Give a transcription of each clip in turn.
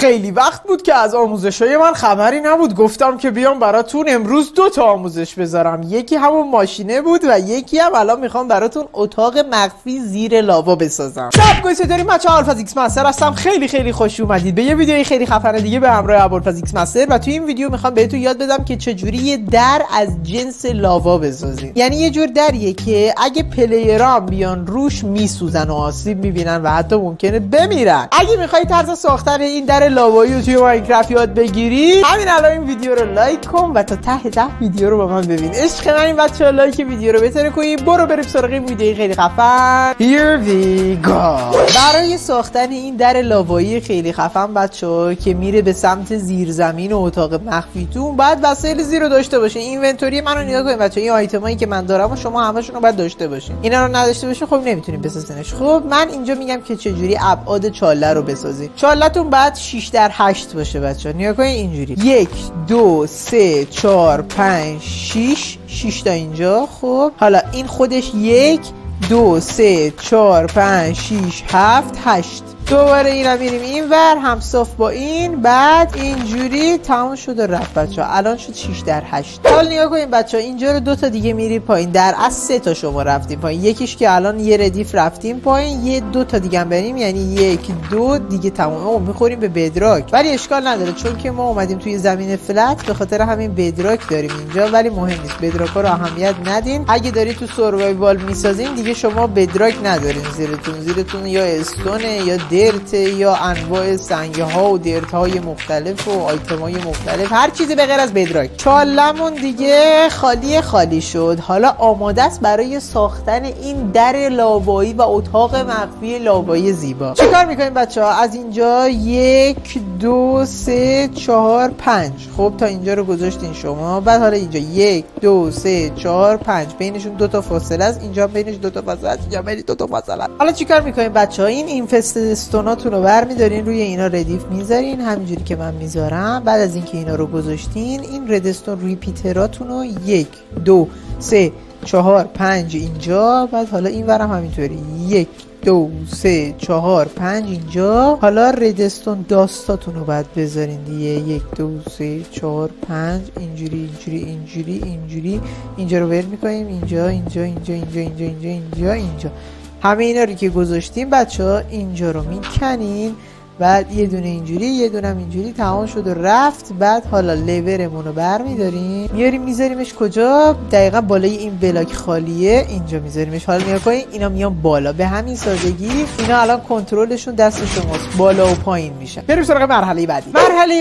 خیلی وقت بود که از آموزشای من خبری نبود. گفتم که بیام براتون امروز 2 تا آموزش بذارم. یکی همون ماشینه بود و یکی هم الان میخوام براتون اتاق مخفی زیر لاوا بسازم. شب چطوری بچه‌ها؟ ابوالفضل ایکس مستر هستم. خیلی خوش اومدید به یه ویدیوی خیلی خفن دیگه به همراه ابوالفضل ایکس مستر. و توی این ویدیو میخوام بهتون یاد بدم که چجوری یه در از جنس لاوا بسازیم. یعنی یه جور دریه که اگه پلیرام بیان روش میسوزن و آسیب میبینن و حتی ممکنه بمیرن. اگه میخوای طرز ساختن این در لاوایی رو توی ماینکرافت یاد بگیری، همین الان این ویدیو رو لایک کن و تا ته ویدیو رو با من ببین. عشق من این بچه‌ها لایک ویدیو رو بتره کنی. برو بریم سراغ این ویدیو خیلی خفن. Here we go. برای ساختن این در لاوایی خیلی خفن بچه‌ها که میره به سمت زیرزمین و اتاق مخفیتون، باید وسایل زیر رو داشته باشین. اینونتوری منو نگاه کنید بچه‌ها. این آیتمایی که من دارم و شما همشون رو باید داشته باشین. اینا رو نداشته باشین خب نمیتونین بسازینش. خب من اینجا میگم که چجوری ابعاد چاله رو بسازین. چاله‌تون بعد 6 در 8 باشه بچه‌ها. نگاه کنید اینجوری 1 2 3 4 5 6 تا اینجا. خب حالا این خودش 1 2 3 4 5 6 7 8. دوباره اینا میریم این ور همصاف با این. بعد اینجوری تمام شد و رفت بچه ها. الان شد 6 در 8. حالا نگاه کنیم بچه ها. اینجا رو 2 تا دیگه میری پایین. در از 3 تا شما رفتیم پایین. یکیش که الان یه ردیف رفتیم پایین. یه 2 تا دیگه هم بریم یعنی 1 2 دیگه تمام. میخوریم به بدراک ولی اشکال نداره چون که ما اومدیم توی زمین فلت، به خاطر همین بدراک داریم اینجا. ولی مهم نیست، بدراک ها رو اهمیت ندین. اگه دارید تو سروایوال میسازین دیگه شما بدراک ندارین زیرتون یا استونه یا درت یا انواع سنگ ها و درت های مختلف و آیتم های مختلف، هر چیزی به غیر از بدراک. چالمون دیگه خالی شد. حالا آماده است برای ساختن این در لاوایی و اتاق مخفی لاوایی زیبا. چیکار میکنیم بچه ها؟ از اینجا 1 2 3 4 5. خب تا اینجا رو گذاشتین شما. بعد حالا اینجا 1 2 3 4 5 بینشون 2 تا فاصله است. اینجا بینش 2 تا فاصله است. اینجا بین 2 تا فاصله است. حالا چیکار میکنیم بچه ها؟ این اینفستستوناتون رو برمی‌دارین روی اینا ردیف میذارین همینجوری که من میذارم. بعد از اینکه اینا رو گذاشتین این ردستون ریپیتراتون رو 1 2 3 4 5 اینجا. بعد حالا این ورم همینطوری 1 2 3 4 5 اینجا. حالا ردستون داستاتون رو باید بذارین دیگه 1 2 3 4 5 اینجوری اینجا رو ول می‌کنیم. اینجا همه اینا رو که گذاشتیم بچه‌ها اینجا رو میکنین. بعد یه دونه اینجوری یه دونه هم اینجوری تمام شد و رفت. بعد حالا لیورمون رو برمی‌داریم میاریم میذاریمش کجا؟ دقیقاً بالای این بلاک خالیه اینجا میذاریمش. حالا نگاه کنید اینا میان بالا. به همین سادگی اینا الان کنترلشون دست شماست، بالا و پایین میشن. بریم سراغ مرحله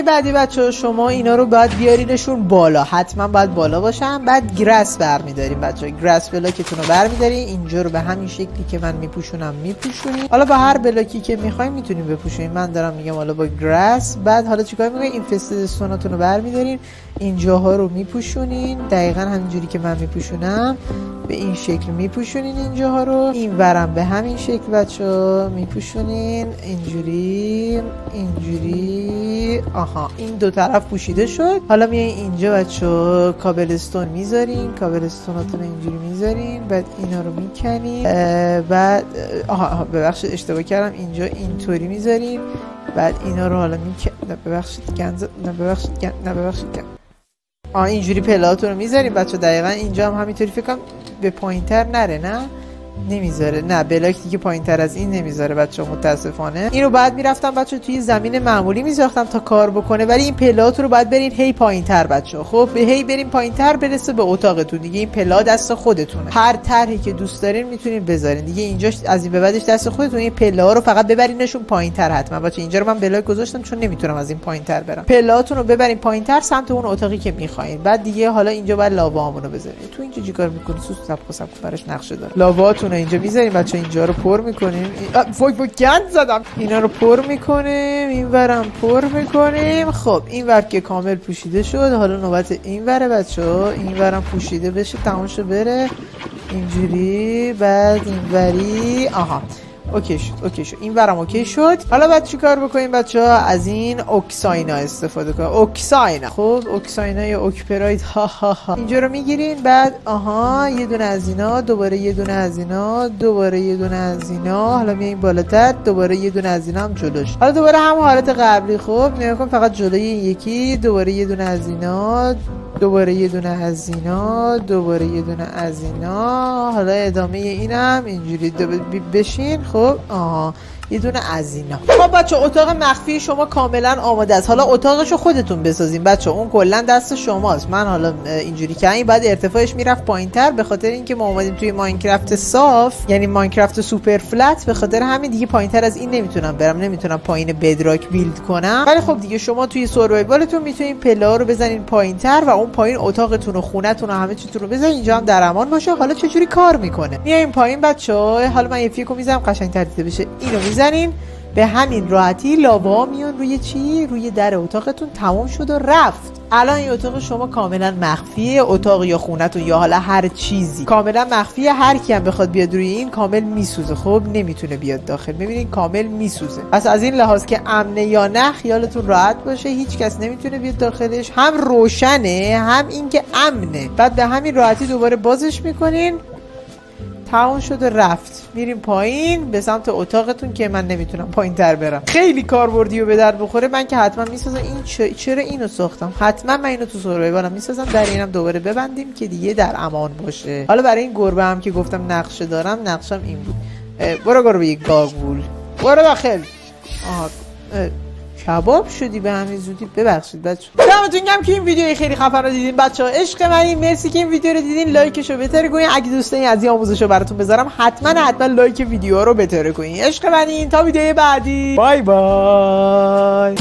بعدی بچه‌ها. شما اینا رو باید بیارینشون بالا، حتما باید بالا باشن. بعد گراس برمی‌داریم بچه‌ها. گراس بلاکتون رو برمی‌دارین اینجا رو به همین شکلی که من میپوشونین. حالا با هر بلاکی که می‌خواید میتونین بپوشونین. من دارم میگم حالا با گراس. بعد حالا چیکار میکنین؟ این فستستوناتون رو برمی‌دارین اینجاها رو میپوشونین دقیقاً همینجوری که من میپوشونم. به این شکل میپوشونین اینجاها رو. این ورم به همین شکل بچه‌ها میپوشونین اینجوری. آها این دو طرف پوشیده شد. حالا میایین اینجا بچه‌ها کابلستون میذارین. کابلستوناتون اینجوری میذارین. بعد اینا رو میکنین. بعد ببخشید اشتباه کردم. اینجا اینطوری میذارین. بعد اینا رو حالا ببخشید اینجوری پلهاتون رو میذاریم بچه. دقیقا اینجا هم همینطوری فکر کنم به پایینتر نره. نه نمیذاره. نه بلاک دیگه پایینتر از این نمیذاره بچه متاسفانه. اینو بعد میرفتم بچه توی زمین معمولی میذاشتم تا کار بکنه. ولی این پلهاتون رو باید برین هی پایینتر بچه. خب به هی برین پایینتر برسه به اتاقتون دیگه. این پله دست خودتونه. هر طرحی که دوست دارین میتونین بذارین دیگه. اینجاش از این به بعدش دست خودتون. این پله ها رو فقط ببرینشون پایینتر حتما بچه. اینجا رو من بلاک گذاشتم چون نمیتونم از این پایینتر برم. پلهاتون رو ببرین پایینتر سمت اون اتاقی که میخواین. بعد دیگه حالا اینجا بعد لاوامونو بذارین. تو اینجا چیکار میکنی؟ سوسو براش نقشه داره. لاواتون اینجا میذاریم بچه. اینجا رو پر میکنیم. وای گند زدم. اینا رو پر میکنیم. این ورم پر میکنیم. خب این ور که کامل پوشیده شد. حالا نوبت این وره بچه‌ها. این ورم پوشیده بشه تمام شه بره اینجوری. بعد این وری اوکی شد این ورم اوکی شد. حالا بعد چیکار بکنیم بچه‌ها؟ از این اوکساینا استفاده کنیم. اوکساینا، خب اوکساینا یا اوکپراید، اینجا رو میگیرین. بعد یه دونه از اینا، دوباره یه دونه از اینا، دوباره یه دونه از اینا، حالا میایم بالاتر، دوباره یه دونه از اینا هم جلوش. حالا دوباره همون حالت قبلی. خب نگاه کن فقط جلوی یکی، دوباره یه دونه از اینا، دوباره یه دونه از اینا، دوباره یه دونه از اینا. حالا ادامه اینم اینجوری بشین. خب یه دونه از اینا. خب بچه اتاق مخفی شما کاملا آماده است. حالا اتاقشو خودتون بسازین بچه، اون کلا دست شماست. من حالا اینجوری کردم، بعد ارتفاعش میرفت پایینتر به خاطر اینکه ما اومدیم توی ماینکرافت صاف، یعنی ماینکرافت سوپر فلت، به خاطر همین دیگه پایینتر از این نمیتونم برم، نمیتونم پایین بدراک بیلد کنم. ولی خب دیگه شما توی سروایوالتون میتونین پله رو بزنین پایینتر و اون پایین اتاقتون و خونه‌تون و همه چیتون رو بزنین، اینجا هم در امان باشه. حالا چجوری کار میکنه؟ میایم پایین بچه‌ها. حالا من یه فیکو میذارم قشنگ‌تر دیده بشه. اینو میزنین، به همین راحتی لاوا میان روی چی؟ روی در اتاقتون. تمام شد و رفت. الان این اتاق شما کاملا مخفیه، اتاق یا خونتون یا حالا هر چیزی کاملا مخفیه. هر کی هم بخواد بیاد روی این کامل میسوزه. خب نمیتونه بیاد داخل، ببینید کامل میسوزه. پس از این لحاظ که امنه یا نه خیالتون راحت باشه، هیچ کس نمیتونه بیاد داخلش. هم روشنه، هم اینکه امنه. بعد به همین راحتی دوباره بازش میکنین. تمام شده رفت. میریم پایین به سمت اتاقتون که من نمیتونم پایین تر برم. خیلی کاربردی و به در بخوره. من که حتما میسازم. این چرا اینو ساختم؟ حتما من اینو تو سروایوالم میسازم. در اینم دوباره ببندیم که دیگه در امان باشه. حالا برای این گربه هم که گفتم نقشه دارم، نقشم این بود. برو گربه یک گاگول، برو داخل. کباب شدی به همین زودی. ببخشید بچه‌ها. دمتون گرم که این ویدیو خیلی خفن رو دیدین بچه‌ها. عشق منین، مرسی که این ویدیو رو دیدین. لایکشو بهتره کنین. اگه دوست دارین از این آموزشو براتون بذارم، حتما لایک ویدیو رو بهتره کنین. عشق منین. تا ویدیو بعدی. بای بای.